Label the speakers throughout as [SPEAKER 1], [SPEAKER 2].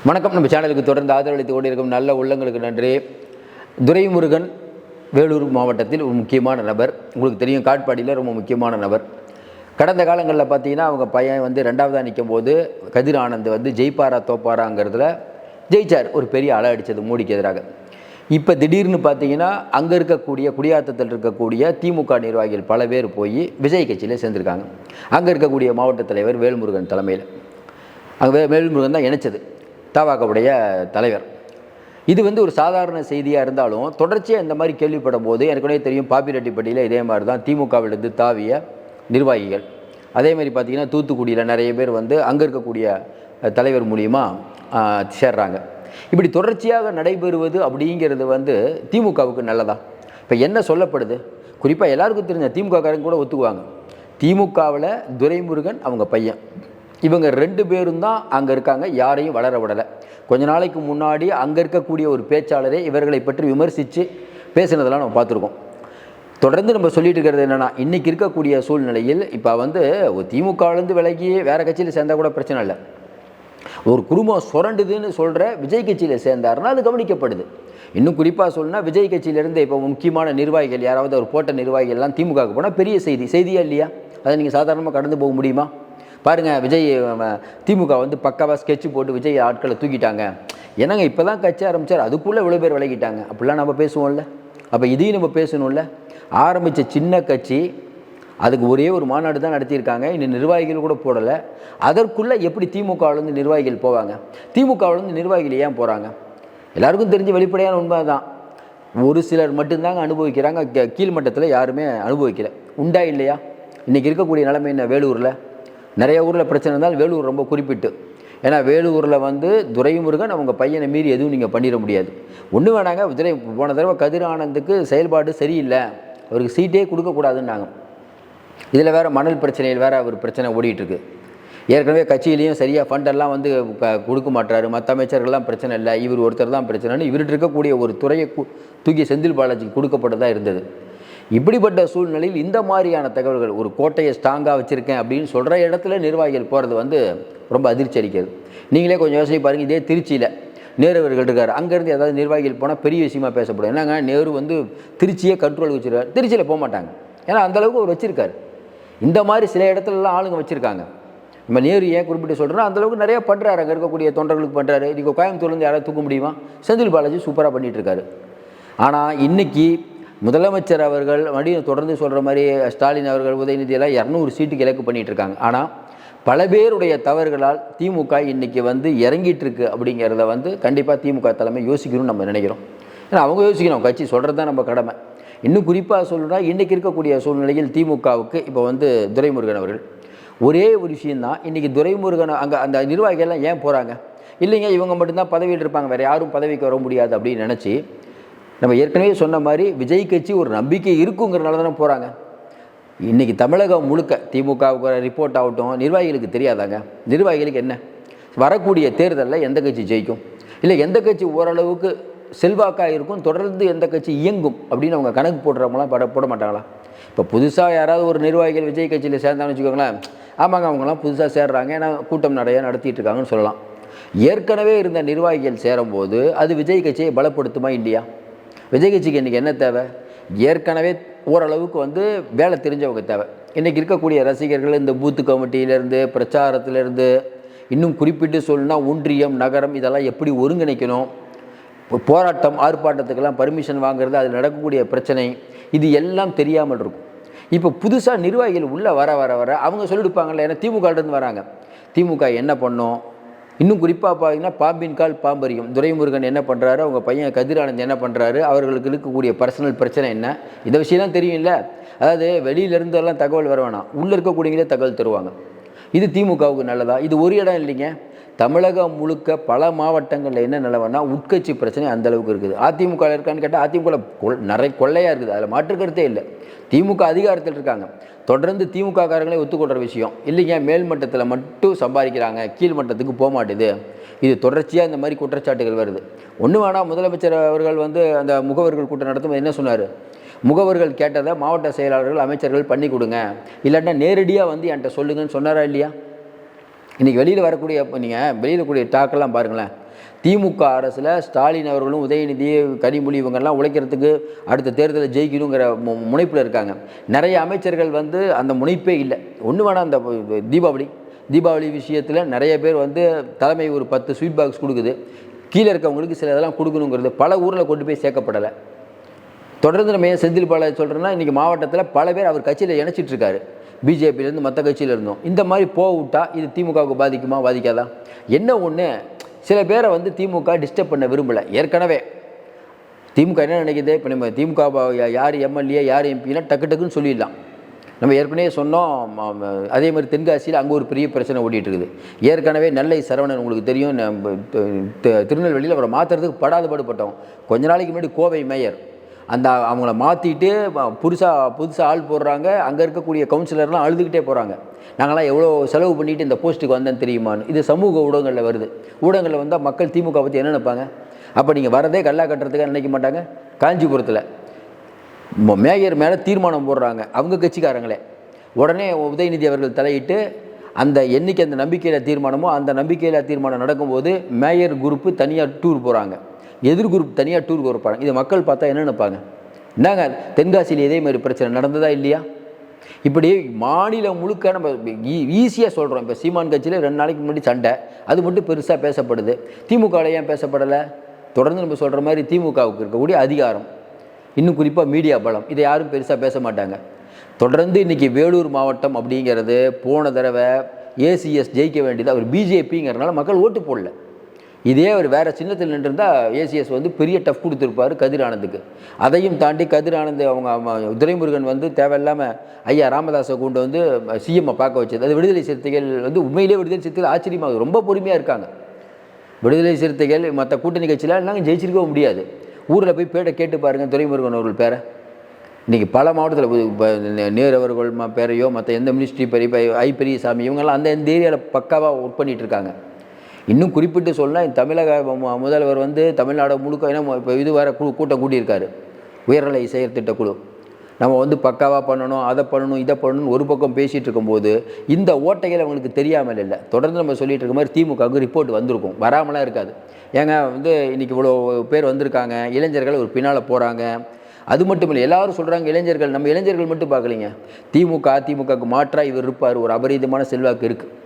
[SPEAKER 1] வணக்கம். நம்ம சேனலுக்கு தொடர்ந்து ஆதரவளித்து கொண்டிருக்கும் நல்ல உள்ளங்களுக்கு நன்றி. துரைமுருகன் வேலூர் மாவட்டத்தில் ஒரு முக்கியமான நபர். உங்களுக்கு தெரியும், காட்பாடியில் ரொம்ப முக்கியமான நபர். கடந்த காலங்களில் பார்த்தீங்கன்னா அவங்க பையன் வந்து ரெண்டாவதாக நிற்கும் போது கதிர் ஆனந்த் வந்து ஜெயிப்பாரா தோப்பாராங்கிறதுல ஜெயிச்சார், ஒரு பெரிய அலை அடித்தது மோடிக்கு எதிராக. இப்போ திடீர்னு பார்த்தீங்கன்னா அங்கே இருக்கக்கூடிய குடியாத்தத்தில் இருக்கக்கூடிய திமுக நிர்வாகிகள் பல பேர் போய் விஜய் கட்சியில் சேர்ந்துருக்காங்க. அங்கே இருக்கக்கூடிய மாவட்ட தலைவர் வேல்முருகன் தலைமையில். அங்கே வேல்முருகன் தான் இணைச்சது தவாகவுடைய தலைவர். இது வந்து ஒரு சாதாரண செய்தியாக இருந்தாலும் தொடர்ச்சியாக இந்த மாதிரி கேள்விப்படும் போது எனக்குனே தெரியும், பாப்பிரெட்டிப்பட்டியில் இதே மாதிரி தான் திமுகவிலிருந்து தாவிய நிர்வாகிகள். அதே மாதிரி பார்த்திங்கன்னா தூத்துக்குடியில் நிறைய பேர் வந்து அங்கே இருக்கக்கூடிய தலைவர் மூலியமாக சேர்றாங்க. இப்படி தொடர்ச்சியாக நடைபெறுவது அப்படிங்கிறது வந்து திமுகவுக்கு நல்லதா? இப்போ என்ன சொல்லப்படுது, குறிப்பாக எல்லாருக்கும் தெரிஞ்ச திமுககாரங்க கூட ஒத்துக்குவாங்க, திமுகவில் துரைமுருகன் அவங்க பையன், இவங்க ரெண்டு பேரும் தான் அங்கே இருக்காங்க, யாரையும் வளர விடலை. கொஞ்ச நாளைக்கு முன்னாடி அங்கே இருக்கக்கூடிய ஒரு பேச்சாளரே இவர்களை பற்றி விமர்சித்து பேசுனதெல்லாம் நம்ம பார்த்துருக்கோம். தொடர்ந்து நம்ம சொல்லிட்டு இருக்கிறது என்னென்னா, இன்றைக்கி இருக்கக்கூடிய சூழ்நிலையில் இப்போ வந்து திமுகவிலேருந்து விலகி வேறு கட்சியில் சேர்ந்தால் கூட பிரச்சனை இல்லை. ஒரு குடும்பம் சுரண்டுதுன்னு சொல்கிற விஜய் கட்சியில் சேர்ந்தாருன்னா அது கவனிக்கப்படுது. இன்னும் குறிப்பாக சொல்லணும்னா விஜய் கட்சியிலேருந்து இப்போ முக்கியமான நிர்வாகிகள் யாராவது ஒரு போட்ட நிர்வாகிகள்லாம் திமுகவுக்கு போனால் பெரிய செய்தியா இல்லையா? அதை நீங்கள் சாதாரணமாக கடந்து போக முடியுமா? பாருங்கள், விஜய் திமுக வந்து பக்காவாக ஸ்கெட்சு போட்டு விஜய் ஆட்களை தூக்கிட்டாங்க. என்னங்க இப்போ தான் கட்சி ஆரம்பித்தார், அதுக்குள்ளே இவ்வளோ பேர் விலகிட்டாங்க, அப்படிலாம் நம்ம பேசுவோம்ல. அப்போ இதையும் நம்ம பேசணும்ல. ஆரம்பித்த சின்ன கட்சி, அதுக்கு ஒரே ஒரு மாநாடு தான் நடத்தியிருக்காங்க, இன்னும் நிர்வாகிகள் கூட போடலை. அதற்குள்ளே எப்படி திமுகவிலேருந்து நிர்வாகிகள் போவாங்க? திமுகவிலேருந்து நிர்வாகிகள் ஏன் போகிறாங்க? எல்லாருக்கும் தெரிஞ்ச வெளிப்படையான உண்மை தான். ஒரு சிலர் மட்டும்தாங்க அனுபவிக்கிறாங்க, கீழ்மட்டத்தில் யாருமே அனுபவிக்கலை. உண்டா இல்லையா? இன்றைக்கி இருக்கக்கூடிய நிலைமை என்ன? வேலூரில் நிறைய ஊரில் பிரச்சனை இருந்தால் வேலூர் ரொம்ப குறிப்பிட்டு. ஏன்னா வேலூரில் வந்து துரைமுருகன் அவங்க பையனை மீறி எதுவும் நீங்கள் பண்ணிட முடியாது. ஒன்று வேணாங்க, போன தடவை கதிர் ஆனந்துக்கு செயல்பாடு சரியில்லை, அவருக்கு சீட்டே கொடுக்கக்கூடாதுன்னாங்க. இதில் வேறு மணல் பிரச்சனையில் வேறு ஒரு பிரச்சனை ஓடிட்டுருக்கு. ஏற்கனவே கட்சியிலையும் சரியாக ஃபண்டெல்லாம் வந்து கொடுக்க மாட்டாரு, மற்ற அமைச்சர்கள்லாம் பிரச்சனை இல்லை, இவர் ஒருத்தர் தான் பிரச்சனைன்னு இவர்கிட்ட இருக்கக்கூடிய ஒரு துறையை தூக்கி செந்தில் பாலாஜிக்கு கொடுக்கப்பட்டதாக இருந்தது. இப்படிப்பட்ட சூழ்நிலையில் இந்த மாதிரியான தகவல்கள், ஒரு கோட்டையை ஸ்ட்ராங்காக வச்சுருக்கேன் அப்படின்னு சொல்கிற இடத்துல நிர்வாகிகள் போகிறது வந்து ரொம்ப அதிர்ச்சி அளிக்கிறது. நீங்களே கொஞ்சம் யோசனை பாருங்கள். இதே திருச்சியில் நேரு அவர்கள் இருக்கார், அங்கேருந்து ஏதாவது நிர்வாகிகள் போனால் பெரிய விஷயமாக பேசப்படும். என்னங்க, நேரு வந்து திருச்சியே கண்ட்ரோல் வச்சுருக்கார், திருச்சியில் போக மாட்டாங்க, ஏன்னா அந்தளவுக்கு அவர் வச்சுருக்காரு. இந்த மாதிரி சில இடத்துலலாம் ஆளுங்க வச்சுருக்காங்க. நம்ம நேரு ஏன் குறிப்பிட்டு சொல்கிறோன்னா, அந்தளவுக்கு நிறையா பண்ணுறாரு, அங்கே இருக்கக்கூடிய தொண்டர்களுக்கு பண்ணுறாரு. இன்றைக்கி கோயம்புத்தூர்லேருந்து யாராவது தூக்க முடியுமா? செந்தில் பாலாஜி சூப்பராக பண்ணிகிட்ருக்காரு. ஆனால் இன்றைக்கி முதலமைச்சர் அவர்கள் மறுபடியும் தொடர்ந்து சொல்கிற மாதிரி ஸ்டாலின் அவர்கள், உதயநிதியெல்லாம் 200 சீட்டுக்கு இலக்கு பண்ணிகிட்ருக்காங்க. ஆனால் பல பேருடைய தவறுகளால் திமுக இன்றைக்கி வந்து இறங்கிட்டு இருக்கு அப்படிங்கிறத வந்து கண்டிப்பாக திமுக தலைமை யோசிக்கணும்னு நம்ம நினைக்கிறோம். ஏன்னா அவங்க யோசிக்கணும், கட்சி சொல்கிறது தான் நம்ம கடமை. இன்னும் குறிப்பாக சொல்லணும்னா இன்றைக்கி இருக்கக்கூடிய சூழ்நிலையில் திமுகவுக்கு இப்போ வந்து துரைமுருகன் அவர்கள் ஒரே ஒரு விஷயந்தான். இன்றைக்கி துரைமுருகன் அங்கே அந்த நிர்வாகிகள்லாம் ஏன் போகிறாங்க? இல்லைங்க, இவங்க மட்டும்தான் பதவியில் இருப்பாங்க, வேறு யாரும் பதவிக்கு வர முடியாது அப்படின்னு நினச்சி, நம்ம ஏற்கனவே சொன்ன மாதிரி விஜய் கட்சி ஒரு நம்பிக்கை இருக்குங்கிறனால தானே போகிறாங்க. இன்றைக்கி தமிழகம் முழுக்க திமுகவுக்கு ரிப்போர்ட் ஆகட்டும், நிர்வாகிகளுக்கு தெரியாதாங்க? நிர்வாகிகளுக்கு என்ன, வரக்கூடிய தேர்தலில் எந்த கட்சி ஜெயிக்கும், இல்லை எந்த கட்சி ஓரளவுக்கு செல்வாக்காக இருக்கும், தொடர்ந்து எந்த கட்சி இயங்கும் அப்படின்னு அவங்க கணக்கு போடுறவங்களாம் போட மாட்டாங்களா? இப்போ புதுசாக யாராவது ஒரு நிர்வாகிகள் விஜய் கட்சியில் சேர்ந்தாங்கன்னு வச்சுக்கோங்களேன், ஆமாங்க அவங்களாம் புதுசாக சேர்றாங்க, ஏன்னா கூட்டம் நிறையா நடத்திட்டு இருக்காங்கன்னு சொல்லலாம். ஏற்கனவே இருந்த நிர்வாகிகள் சேரும்போது அது விஜய் கட்சியை பலப்படுத்துமா இல்லையா? விஜய் கட்சிக்கு இன்றைக்கி என்ன தேவை? ஏற்கனவே ஓரளவுக்கு வந்து வேலை தெரிஞ்சவங்க தேவை. இன்றைக்கி இருக்கக்கூடிய ரசிகர்கள் இந்த பூத்து கமிட்டியிலேருந்து, பிரச்சாரத்திலேருந்து, இன்னும் குறிப்பிட்டு சொல்லணும்னா ஒன்றியம், நகரம், இதெல்லாம் எப்படி ஒருங்கிணைக்கணும், போராட்டம் ஆர்ப்பாட்டத்துக்கெல்லாம் பர்மிஷன் வாங்குறது, அதில் நடக்கக்கூடிய பிரச்சனை, இது எல்லாம் தெரியாமல் இருக்கும். இப்போ புதுசாக நிர்வாகிகள் உள்ளே வர வர வர அவங்க சொல்லிடுப்பாங்கள்ல, ஏன்னா திமுகலேருந்து வராங்க, திமுக என்ன பண்ணோம். இன்னும் குறிப்பாக பார்த்தீங்கன்னா பாம்பின் கால் பாம்பரியும். துரைமுருகன் என்ன பண்ணுறாரு, அவங்க பையன் கதிர் ஆனந்த் என்ன பண்ணுறாரு, அவர்களுக்கு இருக்கக்கூடிய பர்சனல் பிரச்சனை என்ன, இந்த விஷயம்லாம் தெரியும்ல. அதாவது வெளியிலேருந்தெல்லாம் தகவல் வர வேணாம், உள்ளே இருக்கக்கூடியங்களே தகவல் தருவாங்க. இது திமுகவுக்கு நல்லதா? இது ஒரு இடம் இல்லைங்க, தமிழகம் முழுக்க பல மாவட்டங்களில் என்ன நிலவனா உட்கட்சி பிரச்சனை அந்தளவுக்கு இருக்குது. அதிமுக இருக்கான்னு கேட்டால் அதிமுக நிறைய கொள்ளையாக இருக்குது, அதில் மாற்றுக்கருத்தே இல்லை. திமுக அதிகாரத்தில் இருக்காங்க, தொடர்ந்து திமுக காரங்களே ஒத்துக்கொள்கிற விஷயம் இல்லைங்க. மேல்மட்டத்தில் மட்டும் சம்பாதிக்கிறாங்க, கீழ்மட்டத்துக்கு போக மாட்டேது. இது தொடர்ச்சியாக இந்த மாதிரி குற்றச்சாட்டுகள் வருது. ஒன்று வேணால் முதலமைச்சர் அவர்கள் வந்து அந்த முகவர்கள் கூட்டம் நடத்தும் என்ன சொன்னார், முகவர்கள் கேட்டதை மாவட்ட செயலாளர்கள் அமைச்சர்கள் பண்ணி கொடுங்க, இல்லாட்டா நேரடியாக வந்து என்கிட்ட சொல்லுங்கன்னு சொன்னாரா இல்லையா? இன்றைக்கி வெளியில் வரக்கூடிய, நீங்கள் வெளியில் கூடிய டாக்கெல்லாம் பாருங்களேன், திமுக அரசில் ஸ்டாலின் அவர்களும் உதயநிதி கனிமொழி இவங்கெல்லாம் உழைக்கிறதுக்கு அடுத்த தேர்தலில் ஜெயிக்கணுங்கிற முனைப்பில் இருக்காங்க. நிறைய அமைச்சர்கள் வந்து அந்த முனைப்பே இல்லை. ஒன்று வேணால் அந்த தீபாவளி விஷயத்தில் நிறைய பேர் வந்து தலைமை ஒரு 10 ஸ்வீட் பாக்ஸ் கொடுக்குது, கீழே இருக்கவங்களுக்கு சில இதெல்லாம் கொடுக்கணுங்கிறது பல ஊரில் கொண்டு போய் சேர்க்கப்படலை. தொடர்ந்து நம்ம ஏன் செந்தில் பாலாஜி சொல்கிறேன்னா, இன்றைக்கி மாவட்டத்தில் பல பேர் அவர் கட்சியில் இணைச்சிட்டு இருக்காரு, பிஜேபியிலேருந்து மற்ற கட்சியில் இருந்தோம். இந்த மாதிரி விட்டால் இது திமுகவுக்கு பாதிக்குமா பாதிக்காதா? என்ன ஒன்று, சில பேரை வந்து திமுக டிஸ்டர்ப் பண்ண விரும்பலை. ஏற்கனவே திமுக என்ன நினைக்கிது, இப்போ நம்ம திமுக யார் எம்எல்ஏ யார் எம்பின்னா டக்குன்னு சொல்லிடலாம். நம்ம ஏற்கனவே சொன்னோம். அதே மாதிரி தென்காசியில் அங்கே ஒரு பெரிய பிரச்சனை ஓடிட்டு இருக்குது. ஏற்கனவே நெல்லை சரவணன் உங்களுக்கு தெரியும், திருநெல்வேலியில் அவரை மாற்றுறதுக்கு பாடுபட்டோம். கொஞ்ச நாளைக்கு முன்னாடி கோவை மேயர் அவங்கள மாற்றிட்டு புதுசாக ஆள் போடுறாங்க. அங்கே இருக்கக்கூடிய கவுன்சிலர்லாம் அழுதுகிட்டே போகிறாங்க, நாங்களாம் எவ்வளோ செலவு பண்ணிவிட்டு இந்த போஸ்ட்டுக்கு வந்தேன்னு தெரியுமான்னு. இது சமூக ஊடகங்களில் வருது. ஊடகங்களில் வந்தால் மக்கள் திமுக பற்றி என்ன நினைப்பாங்க? அப்போ நீங்கள் வரதே கல்லா கட்டுறதுக்காக நினைக்க மாட்டாங்க. காஞ்சிபுரத்தில் மேயர் மேலே தீர்மானம் போடுறாங்க அவங்க கட்சிக்காரங்களே. உடனே உதயநிதி அவர்கள் தலையிட்டு அந்த என்னைக்கு அந்த நம்பிக்கையில் தீர்மானமோ அந்த நம்பிக்கையில் தீர்மானம் நடக்கும்போது மேயர் குரூப்பு தனியாக டூர் போகிறாங்க, எதிர் குரூப் தனியாக டூர் போகிறாங்க. இதை மக்கள் பார்த்தா என்ன நினைப்பாங்க? என்னங்க தென்காசியில் இதே மாதிரி பிரச்சனை நடந்ததா இல்லையா? இப்படி மாநிலம் முழுக்க நம்ம ஈஸியாக சொல்கிறோம். இப்போ சீமான் கட்சியில் 2 நாளைக்கு முன்னாடி சண்டை, அது மட்டும் பெருசாக பேசப்படுது. திமுகவில் ஏன் பேசப்படலை? தொடர்ந்து நம்ம சொல்கிற மாதிரி திமுகவுக்கு இருக்கக்கூடிய அதிகாரம், இன்னும் குறிப்பாக மீடியா பலம், இதை யாரும் பெருசாக பேச மாட்டாங்க. தொடர்ந்து இன்றைக்கி வேலூர் மாவட்டம் அப்படிங்கிறது போன தடவை ஏசிஎஸ் ஜெயிக்க வேண்டியது அவர் பிஜேபிங்கிறதுனால மக்கள் ஓட்டு போடல. இதே அவர் வேறு சின்னத்தில் நின்றுருந்தால் ஏசிஎஸ் வந்து பெரிய டஃப் கொடுத்துருப்பார் கதிர் ஆனந்துக்கு. அதையும் தாண்டி கதிர் ஆனந்த் அவங்க துரைமுருகன் வந்து தேவையில்லாமல் ஐயா ராமதாஸை கொண்டு வந்து சிஎம்மை பார்க்க வச்சது. அது விடுதலை சிறுத்தைகள் வந்து உண்மையிலே விடுதலை சிறுத்தைகள் ஆச்சரியமாக ரொம்ப பொறுமையாக இருக்காங்க. விடுதலை சிறுத்தைகள் மற்ற கூட்டணி கட்சியில் நாங்கள் ஜெயிச்சிருக்கவே முடியாது. ஊரில் போய் பேரை கேட்டு பாருங்கள், துரைமுருகன் அவர்கள் பேரை. இன்றைக்கி பல மாவட்டத்தில் நேரு அவர்கள் பேரையோ மற்ற எந்த மினிஸ்ட்ரி பெரியசாமி இவங்கெல்லாம் அந்த ஏரியாவில் பக்காவாக ஒர்க் பண்ணிகிட்டு இருக்காங்க. இன்னும் குறிப்பிட்டு சொன்னால் தமிழக முதல்வர் வந்து தமிழ்நாடு முழுக்க ஏன்னா இப்போ இது வேறு கூட்டம் கூட்டியிருக்காரு, உயர்நிலை செயற்திட்ட குழு. நம்ம வந்து பக்காவாக பண்ணணும், அதை பண்ணணும், இதை பண்ணணும்னு ஒரு பக்கம் பேசிகிட்டு இருக்கும்போது இந்த ஓட்டைகள் அவங்களுக்கு தெரியாமல் இல்லை. தொடர்ந்து நம்ம சொல்லிகிட்டு இருக்க மாதிரி திமுகவுக்கு ரிப்போர்ட் வந்திருக்கும், வராமலாம் இருக்காது. ஏங்க வந்து இன்றைக்கி இவ்வளோ பேர் வந்திருக்காங்க, இளைஞர்கள் ஒரு பின்னால் போகிறாங்க. அது மட்டும் இல்லை, எல்லாரும் சொல்கிறாங்க இளைஞர்கள், நம்ம இளைஞர்கள் மட்டும் பார்க்கலிங்க. அதிமுகவுக்கு மாற்றாக இவர் இருப்பார், ஒரு அபரீதமான செல்வாக்கு இருக்குது.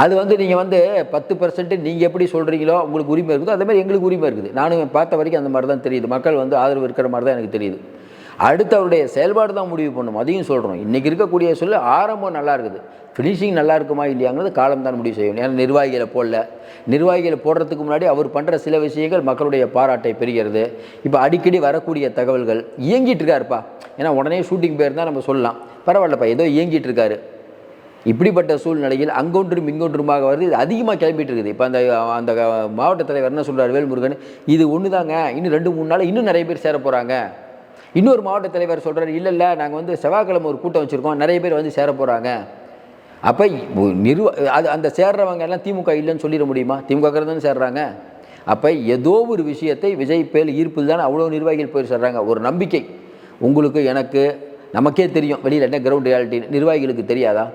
[SPEAKER 1] அது வந்து நீங்கள் வந்து 10% நீங்கள் எப்படி சொல்கிறீங்களோ உங்களுக்கு உரிமை இருக்குதோ அதேமாதிரி எங்களுக்கு உரிமை இருக்குது. நானும் பார்த்த வரைக்கும் அந்த மாதிரி தான் தெரியுது. மக்கள் வந்து ஆதரவு இருக்கிற மாதிரி தான் எனக்கு தெரியுது. அடுத்து அவருடைய செயல்பாடு தான் முடிவு பண்ணணும். அதையும் சொல்கிறோம். இன்றைக்கி இருக்கக்கூடிய சொல்ல ஆரம்பம் நல்லா இருக்குது, ஃபினிஷிங் நல்லா இருக்குமா இல்லையாங்கிறது காலம் தான் முடிவு செய்யணும். ஏன்னா நிர்வாகிகளை போடுறதுக்கு முன்னாடி அவர் பண்ணுற சில விஷயங்கள் மக்களுடைய பாராட்டை பெறுகிறது. இப்போ அடிக்கடி வரக்கூடிய தகவல்கள் இயங்கிட்டு இருக்காருப்பா, ஏன்னா உடனே ஷூட்டிங் போயிருந்தால் நம்ம சொல்லலாம் பரவாயில்லப்பா ஏதோ இயங்கிட்டு இருக்காரு. இப்படிப்பட்ட சூழ்நிலையில் அங்கொன்றும் இங்கொன்றுமாக வருது, இது அதிகமாக கிளம்பிட்டு இருக்குது. இப்போ அந்த மாவட்ட தலைவர் என்ன சொல்கிறார் வேல்முருகன், இது ஒன்று தாங்க, இன்னும் 2-3 நாள் இன்னும் நிறைய பேர் சேர போகிறாங்க. இன்னொரு மாவட்ட தலைவர் சொல்கிறார், இல்லை நாங்கள் வந்து செவ்வாய்க்கிழமை ஒரு கூட்டம் வச்சுருக்கோம், நிறைய பேர் வந்து சேர போகிறாங்க. அப்போ அந்த சேர்றவங்க எல்லாம் திமுக இல்லைன்னு சொல்லிட முடியுமா? திமுக தான் சேர்றாங்க. அப்போ ஏதோ ஒரு விஷயத்தை விஜய் பேர் ஈர்ப்பில் தான் அவ்வளோ நிர்வாகிகள் போய் சேர்றாங்க. ஒரு நம்பிக்கை உங்களுக்கு எனக்கு நமக்கே தெரியும், வெளியில் என்ன கிரவுண்ட் ரியாலிட்டி நிர்வாகிகளுக்கு தெரியாதா?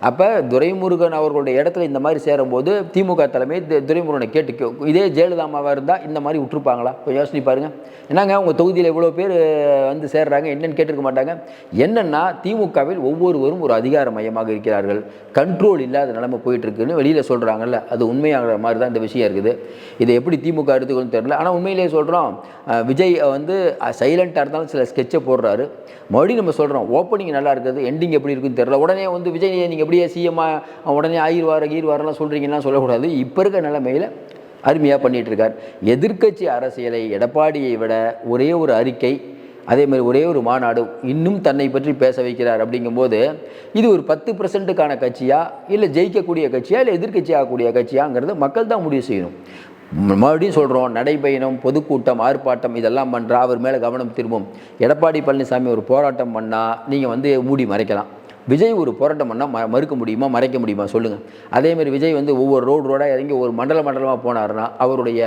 [SPEAKER 1] அப்போ துரைமுருகன் அவர்களுடைய இடத்துல இந்த மாதிரி சேரும்போது திமுக தலைமை துரைமுருகனை கேட்டு, இதே ஜெயலலிதாமாவாக இருந்தால் இந்த மாதிரி விட்டுருப்பாங்களா? கொஞ்சம் யோசனை பாருங்கள். என்னங்க உங்கள் தொகுதியில் இவ்வளோ பேர் வந்து சேர்றாங்க, என்னென்னு கேட்டிருக்க மாட்டாங்க. என்னென்னா திமுகவில் ஒவ்வொருவரும் ஒரு அதிகார மையமாக இருக்கிறார்கள், கண்ட்ரோல் இல்லாத நிலைமை போயிட்டுருக்குன்னு வெளியில் சொல்கிறாங்கல்ல, அது உண்மையாகிற மாதிரி தான் இந்த விஷயம் இருக்குது. இதை எப்படி திமுக எடுத்துக்கணும்னு தெரியல. ஆனால் உண்மையிலேயே சொல்கிறோம், விஜய் வந்து சைலண்ட்டாக இருந்தாலும் சில ஸ்கெட்சை போடுறாரு. மறுபடியும் நம்ம சொல்கிறோம் ஓப்பனிங் நல்லா இருக்குது, எண்டிங் எப்படி இருக்குன்னு தெரியல. உடனே வந்து விஜய் நீங்கள் எப்படியே சிஎம்மாக உடனே கீர்வாரெல்லாம் சொல்கிறீங்கன்னா சொல்லக்கூடாது. இப்போ இருக்க நிலைமையில் அருமையாக பண்ணிகிட்ருக்கார். எதிர்க்கட்சி அரசியலை எடப்பாடியை விட ஒரே ஒரு அறிக்கை, அதே மாதிரி ஒரே ஒரு மாநாடு இன்னும் தன்னை பற்றி பேச வைக்கிறார். அப்படிங்கும்போது இது ஒரு 10%க்கான கட்சியா, இல்லை ஜெயிக்கக்கூடிய கட்சியா, இல்லை எதிர்க்கட்சி ஆகக்கூடிய கட்சியாங்கிறது மக்கள் தான் முடிவு செய்யணும். மறுபடியும் சொல்கிறோம், நடைபயணம், பொதுக்கூட்டம், ஆர்ப்பாட்டம் இதெல்லாம் பண்ணுறா அவர் மேலே கவனம் திரும்பும். எடப்பாடி பழனிசாமி ஒரு போராட்டம் பண்ணால் நீங்கள் வந்து மூடி மறைக்கலாம். விஜய் ஒரு போராட்டம் பண்ணால் மறுக்க முடியுமா, மறைக்க முடியுமா சொல்லுங்கள்? அதேமாதிரி விஜய் வந்து ஒவ்வொரு ரோடாக இறங்கி ஒரு மண்டலமாக போனார்னா அவருடைய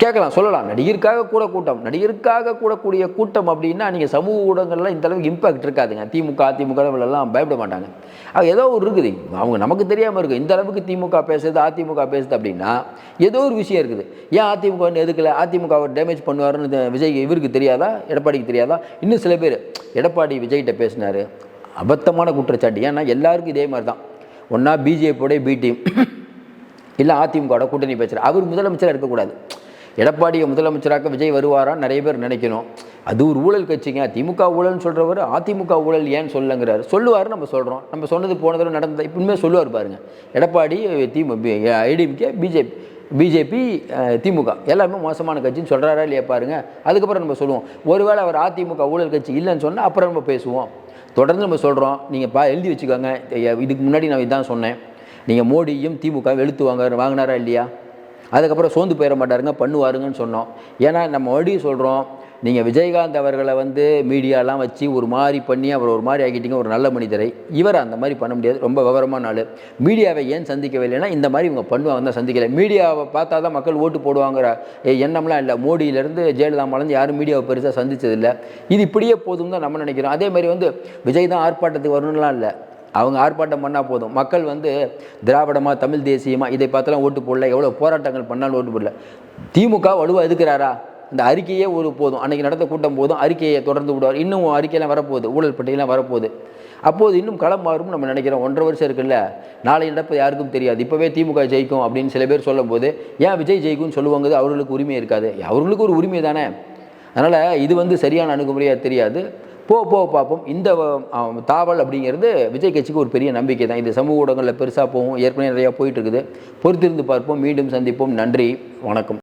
[SPEAKER 1] கேட்கலாம், சொல்லலாம், நடிகருக்காக கூடக்கூடிய கூட்டம் அப்படின்னா நீங்கள் சமூக ஊடகங்கள்லாம் இந்த அளவுக்கு இம்பாக்ட் இருக்காதுங்க. திமுக அதிமுகலாம் பயப்பட மாட்டாங்க. அது ஏதோ ஒரு இருக்குது, அவங்க நமக்கு தெரியாமல் இருக்குது. இந்த அளவுக்கு திமுக பேசுது அதிமுக பேசுது அப்படின்னா ஏதோ ஒரு விஷயம் இருக்குது. ஏன் அதிமுக எதுக்கல, அதிமுகவை டேமேஜ் பண்ணுவாருன்னு விஜய் இவருக்கு தெரியாதா, எடப்பாடிக்கு தெரியாதா? இன்னும் சில பேர் எடப்பாடி விஜய்கிட்ட பேசினார், அபத்தமான குற்றச்சாட்டு. ஏன்னா எல்லாருக்கும் இதே மாதிரி தான், ஒன்றா பிஜேபியோடைய பி டீம் இல்லை அதிமுகவோட கூட்டணி பேசுகிறார். அவர் முதலமைச்சராக இருக்கக்கூடாது. எடப்பாடியை முதலமைச்சராக விஜய் வருவாரான்னு நிறைய பேர் நினைக்கணும். அது ஒரு ஊழல் கட்சிங்க, திமுக ஊழல்னு சொல்கிறவர் அதிமுக ஊழல் ஏன்னு சொல்லுங்கிறார். சொல்லுவார், நம்ம சொல்கிறோம், நம்ம சொன்னது போன தடவை நடந்தது இப்பவுமே சொல்லுவார் பாருங்கள். எடப்பாடி ஐடிஎம்கே பிஜேபி திமுக எல்லாமே மோசமான கட்சின்னு சொல்கிறாரா இல்லையா பாருங்கள். அதுக்கப்புறம் நம்ம சொல்லுவோம், ஒருவேளை அவர் அதிமுக ஊழல் கட்சி இல்லைன்னு சொன்னால் அப்புறம் நம்ம பேசுவோம். தொடர்ந்து நம்ம சொல்கிறோம், நீங்கள் எழுதி வச்சுக்கோங்க. இதுக்கு முன்னாடி நான் இதான் சொன்னேன், நீங்கள் மோடியும் திமுக வெளுத்து வாங்கினாரா இல்லையா? அதுக்கப்புறம் சோர்ந்து போயிட மாட்டாருங்க, பண்ணுவாருங்கன்னு சொன்னோம். ஏன்னா நம்ம மறுபடியும் சொல்கிறோம், நீங்கள் விஜயகாந்த் அவர்களை வந்து மீடியாலாம் வச்சு ஒரு மாதிரி பண்ணி அவர் ஒரு மாதிரி ஆக்கிட்டீங்க, ஒரு நல்ல மனிதரை. இவர் அந்த மாதிரி பண்ண முடியாது, ரொம்ப விவரமான ஆள். மீடியாவை ஏன் சந்திக்கவே இல்லைன்னா இந்த மாதிரி இவங்க பண்ணுவாங்க தான் சந்திக்கலை. மீடியாவை பார்த்தா தான் மக்கள் ஓட்டு போடுவாங்கிற எண்ணம்லாம் இல்லை. மோடியிலேருந்து ஜெயலலிதாமாலேருந்து யாரும் மீடியாவை பெருசாக சந்தித்ததில்லை. இது இப்படியே போதும் தான் நம்ம நினைக்கிறோம். அதே மாதிரி வந்து விஜய் தான் ஆர்ப்பாட்டத்துக்கு வரணும்லாம் இல்லை, அவங்க ஆர்ப்பாட்டம் பண்ணால் போதும். மக்கள் வந்து திராவிடமாக தமிழ் தேசியமாக இதை பார்த்தலாம் ஓட்டு போடல, எவ்வளோ போராட்டங்கள் பண்ணாலும் ஓட்டு போடல. திமுக வலுவாக எதுக்குறாரா? இந்த அறிக்கையே ஒரு போதும், அன்றைக்கி நடத்த கூட்டம் போதும், அறிக்கையை தொடர்ந்து விடுவார். இன்னும் அறிக்கையெல்லாம் வரப்போகுது, ஊழல் பட்டியலாம் வரப்போகுது. அப்போது இன்னும் களம் மாறும் நம்ம நினைக்கிறோம். 1.5 வருஷம் இருக்குல்ல, நாளை நடப்பது யாருக்கும் தெரியாது. இப்போவே திமுக ஜெயிக்கும் அப்படின்னு சில பேர் சொல்லும் போது ஏன் விஜய் ஜெயிக்கும்னு சொல்லுவாங்க, அவர்களுக்கு உரிமை இருக்காது? அவர்களுக்கு ஒரு உரிமை தானே. அதனால் இது வந்து சரியான அணுகுமுறையாக தெரியாது. பார்ப்போம். இந்த தாவல் அப்படிங்கிறது விஜய் கட்சிக்கு ஒரு பெரிய நம்பிக்கை தான். இது சமூக ஊடகங்களில் பெருசாக போகும், ஏற்கனவே நிறையா போயிட்டு இருக்குது. பொறுத்திருந்து பார்ப்போம். மீண்டும் சந்திப்போம். நன்றி, வணக்கம்.